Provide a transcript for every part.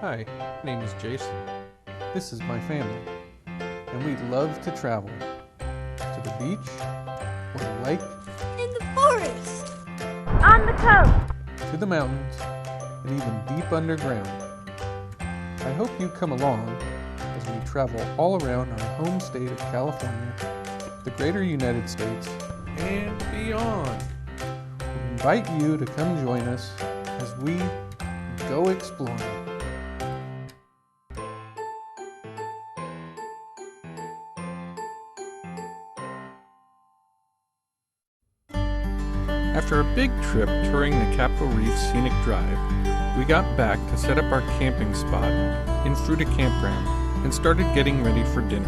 Hi, my name is Jason. This is my family, and we love to travel to the beach, or the lake, in the forest, on the coast, to the mountains, and even deep underground. I hope you come along as we travel all around our home state of California, the greater United States, and beyond. We invite you to come join us as we go exploring. After a big trip touring the Capitol Reef Scenic Drive, we got back to set up our camping spot in Fruita Campground and started getting ready for dinner.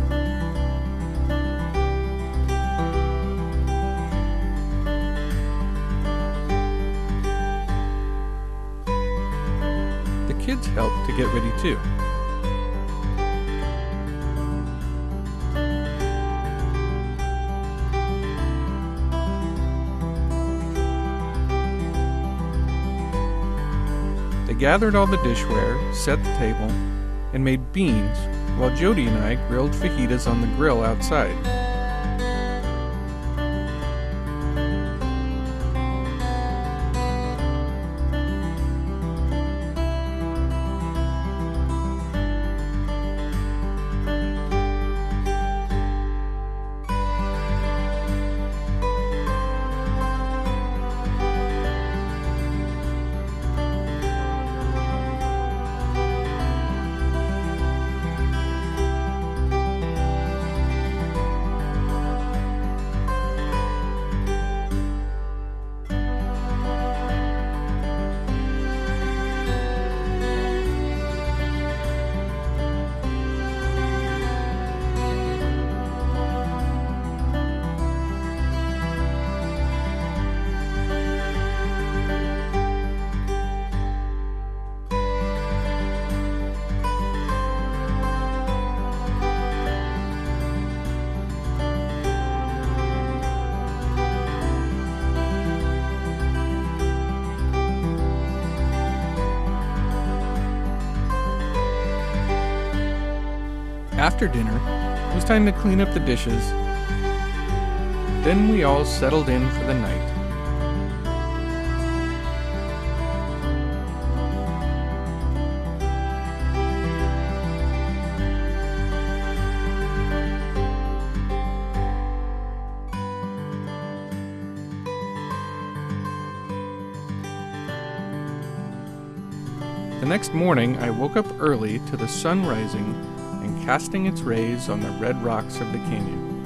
The kids helped to get ready too. They gathered all the dishware, set the table, and made beans, while Jody and I grilled fajitas on the grill outside. After dinner, it was time to clean up the dishes. Then we all settled in for the night. The next morning, I woke up early to the sun rising and casting its rays on the red rocks of the canyon.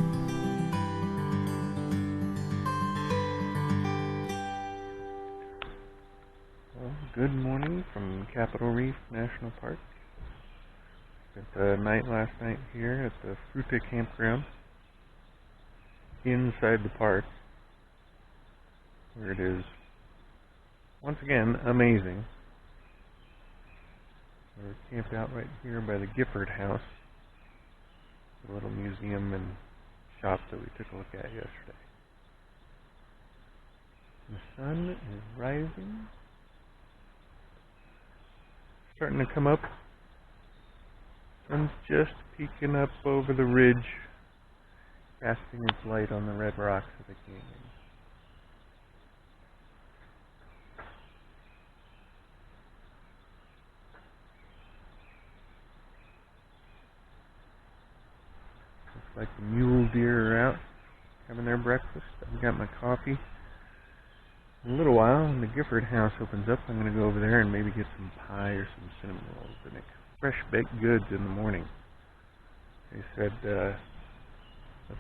Well, good morning from Capitol Reef National Park. Spent the night last night here at the Fruita Campground inside the park, where it is once again amazing. We're camped out right here by the Gifford House, the little museum and shop that we took a look at yesterday. The sun is rising, starting to come up. Sun's just peeking up over the ridge, casting its light on the red rocks of the canyon. Like the mule deer are out having their breakfast. I've got my coffee. In a little while, when the Gifford House opens up, I'm going to go over there and maybe get some pie or some cinnamon rolls to make fresh baked goods in the morning. They said the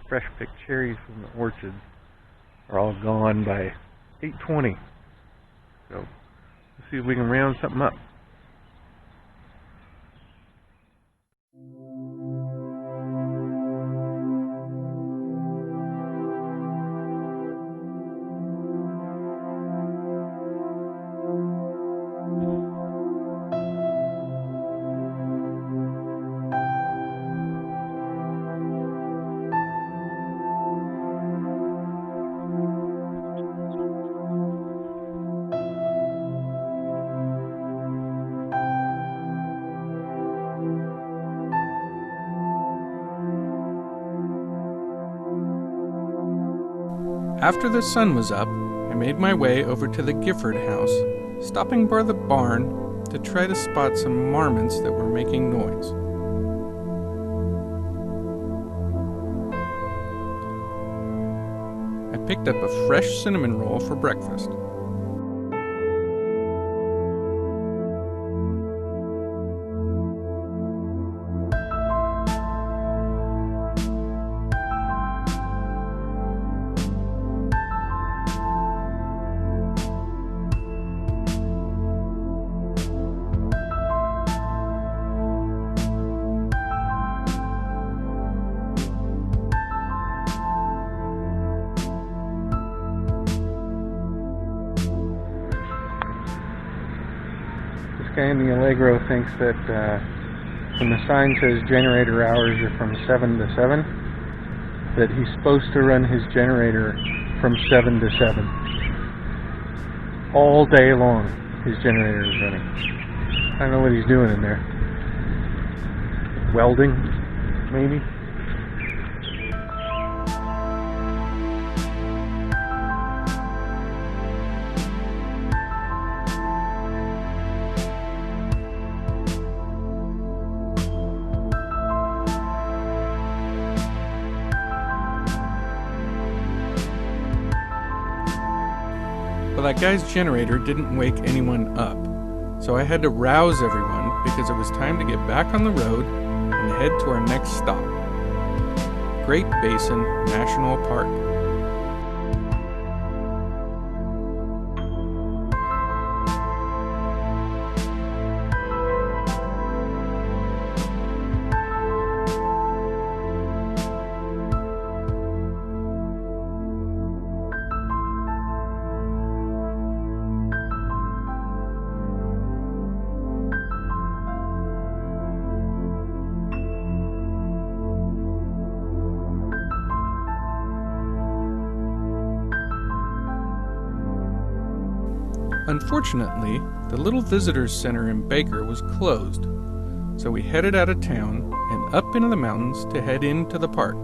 fresh picked cherries from the orchard are all gone by 8:20. So let's see if we can round something up. After the sun was up, I made my way over to the Gifford house, stopping by the barn to try to spot some marmots that were making noise. I picked up a fresh cinnamon roll for breakfast. This guy in the Allegro thinks that when the sign says generator hours are from 7 to 7, that he's supposed to run his generator from 7 to 7. All day long, his generator is running. I don't know what he's doing in there. Welding, maybe? Well, that guy's generator didn't wake anyone up, so I had to rouse everyone because it was time to get back on the road and head to our next stop, Great Basin National Park. Unfortunately, the little visitors center in Baker was closed, so we headed out of town and up into the mountains to head into the park.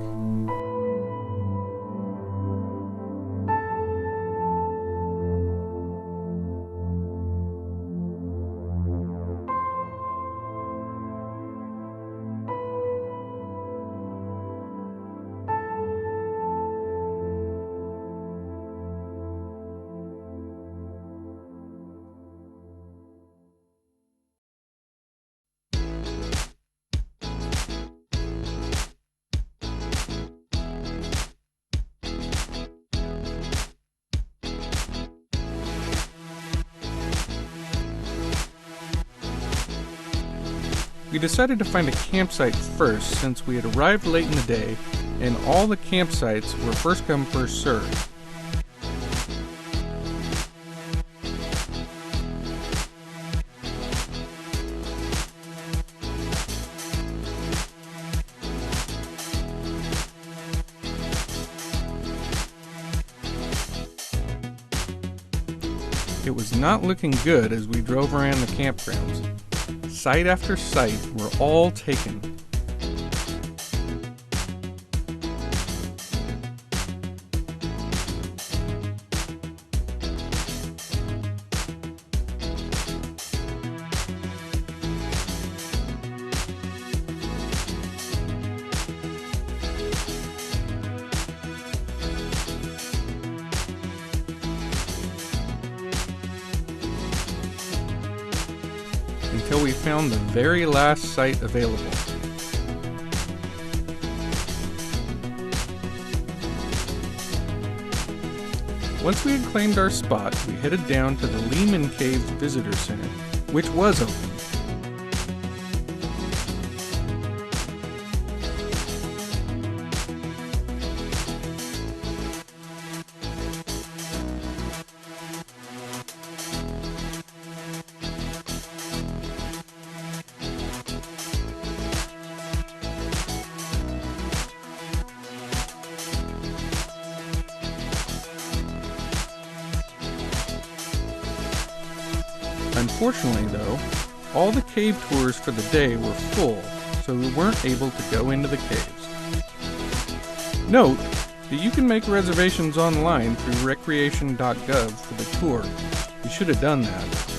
We decided to find a campsite first since we had arrived late in the day and all the campsites were first come first served. It was not looking good as we drove around the campgrounds. Site after site were all taken. Until we found the very last site available. Once we had claimed our spot, we headed down to the Lehman Cave Visitor Center, which was open. Unfortunately, though, all the cave tours for the day were full, so we weren't able to go into the caves. Note But you can make reservations online through recreation.gov for the tour. You should have done that.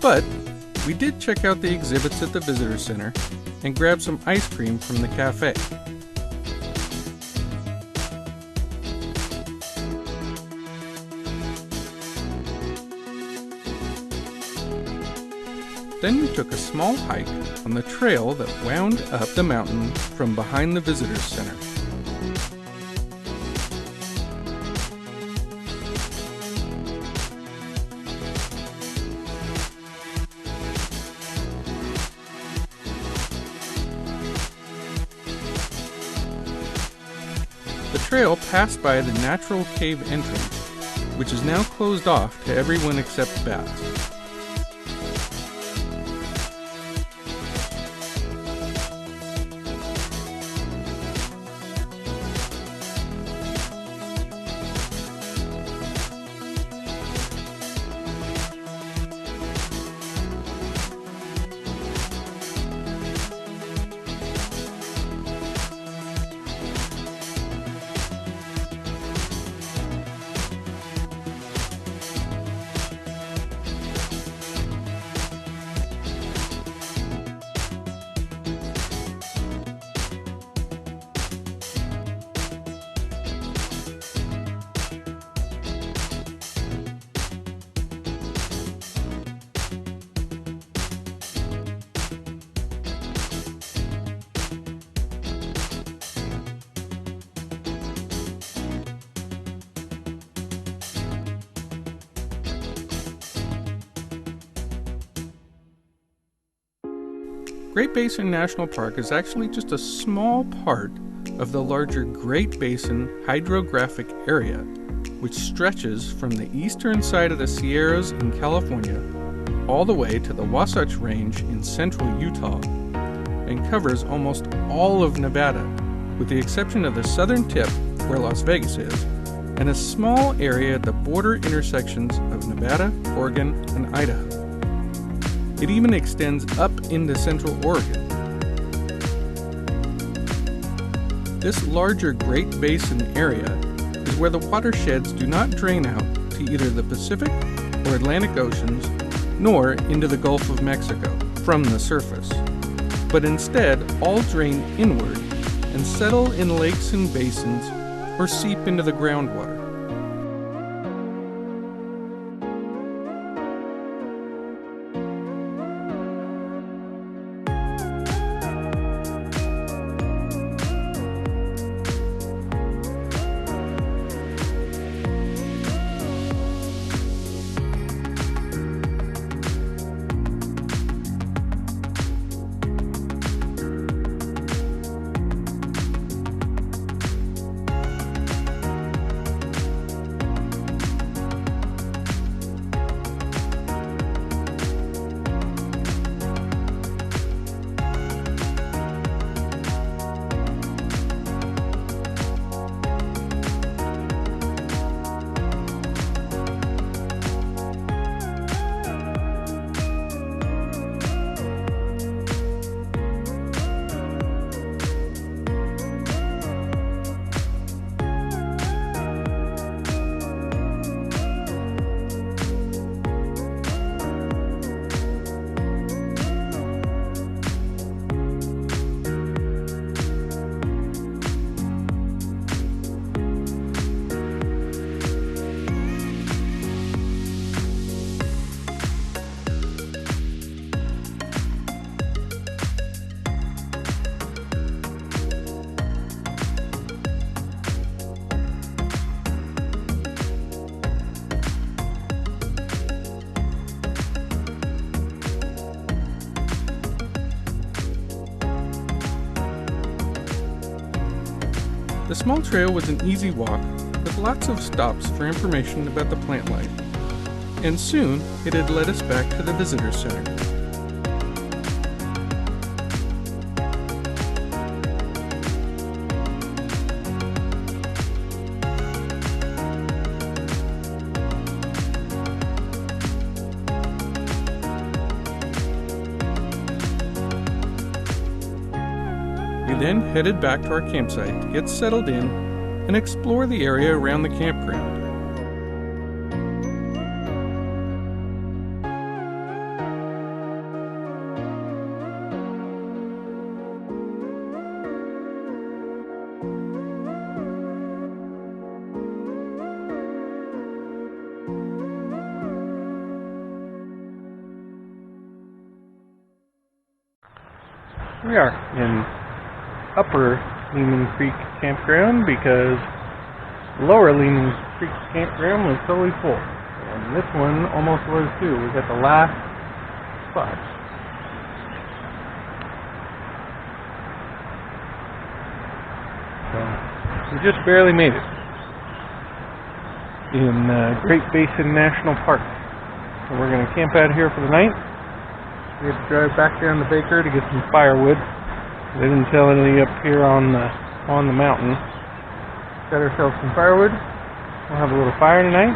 But we did check out the exhibits at the visitor center and grab some ice cream from the cafe. Then we took a small hike on the trail that wound up the mountain from behind the visitor center. The trail passed by the natural cave entrance, which is now closed off to everyone except bats. Great Basin National Park is actually just a small part of the larger Great Basin hydrographic area, which stretches from the eastern side of the Sierras in California all the way to the Wasatch Range in central Utah, and covers almost all of Nevada, with the exception of the southern tip where Las Vegas is, and a small area at the border intersections of Nevada, Oregon, and Idaho. It even extends up into central Oregon. This larger Great Basin area is where the watersheds do not drain out to either the Pacific or Atlantic Oceans, nor into the Gulf of Mexico from the surface, but instead all drain inward and settle in lakes and basins or seep into the groundwater. The small trail was an easy walk with lots of stops for information about the plant life, and soon it had led us back to the visitor center. We then headed back to our campsite to get settled in and explore the area around the campground. We are in Upper Lehman Creek Campground because Lower Lehman Creek Campground was totally full. And this one almost was too. It was at the last spot. So we just barely made it in Great Basin National Park. So we're going to camp out here for the night. We had to drive back down to Baker to get some firewood. They didn't sell any up here on the mountain. Got ourselves some firewood. We'll have a little fire tonight.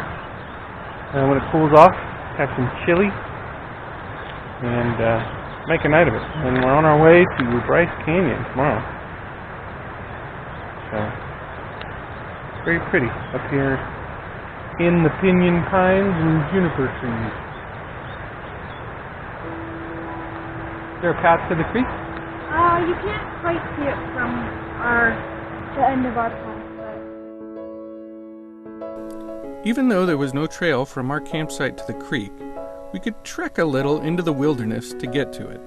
And when it cools off, have some chili and make a night of it. And we're on our way to Bryce Canyon tomorrow. So it's very pretty up here in the pinyon pines and juniper trees. Is there a path to the creek? You can't quite see it from the end of our path, but... Even though there was no trail from our campsite to the creek, we could trek a little into the wilderness to get to it.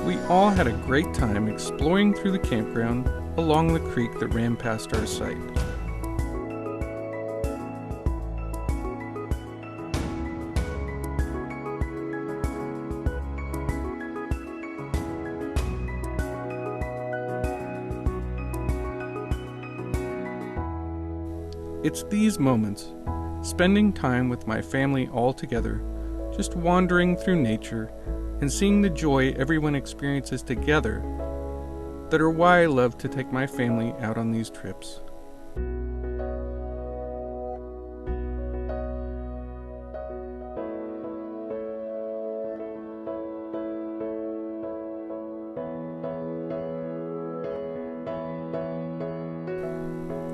We all had a great time exploring through the campground along the creek that ran past our site. It's these moments, spending time with my family all together, just wandering through nature and seeing the joy everyone experiences together, that are why I love to take my family out on these trips.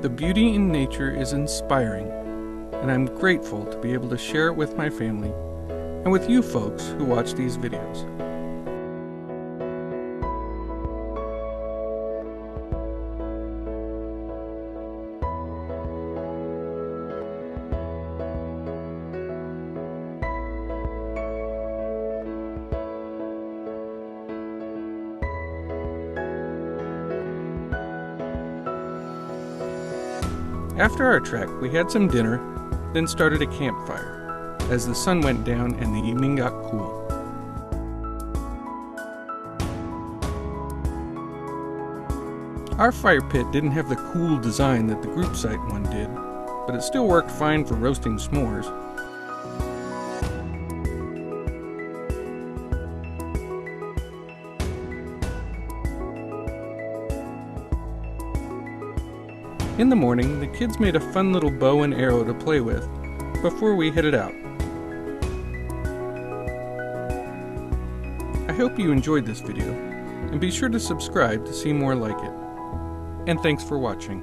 The beauty in nature is inspiring, and I'm grateful to be able to share it with my family and with you folks who watch these videos. After our trek, we had some dinner, then started a campfire, as the sun went down and the evening got cool. Our fire pit didn't have the cool design that the group site one did, but it still worked fine for roasting s'mores. In the morning, the kids made a fun little bow and arrow to play with before we headed out. I hope you enjoyed this video, and be sure to subscribe to see more like it. And thanks for watching.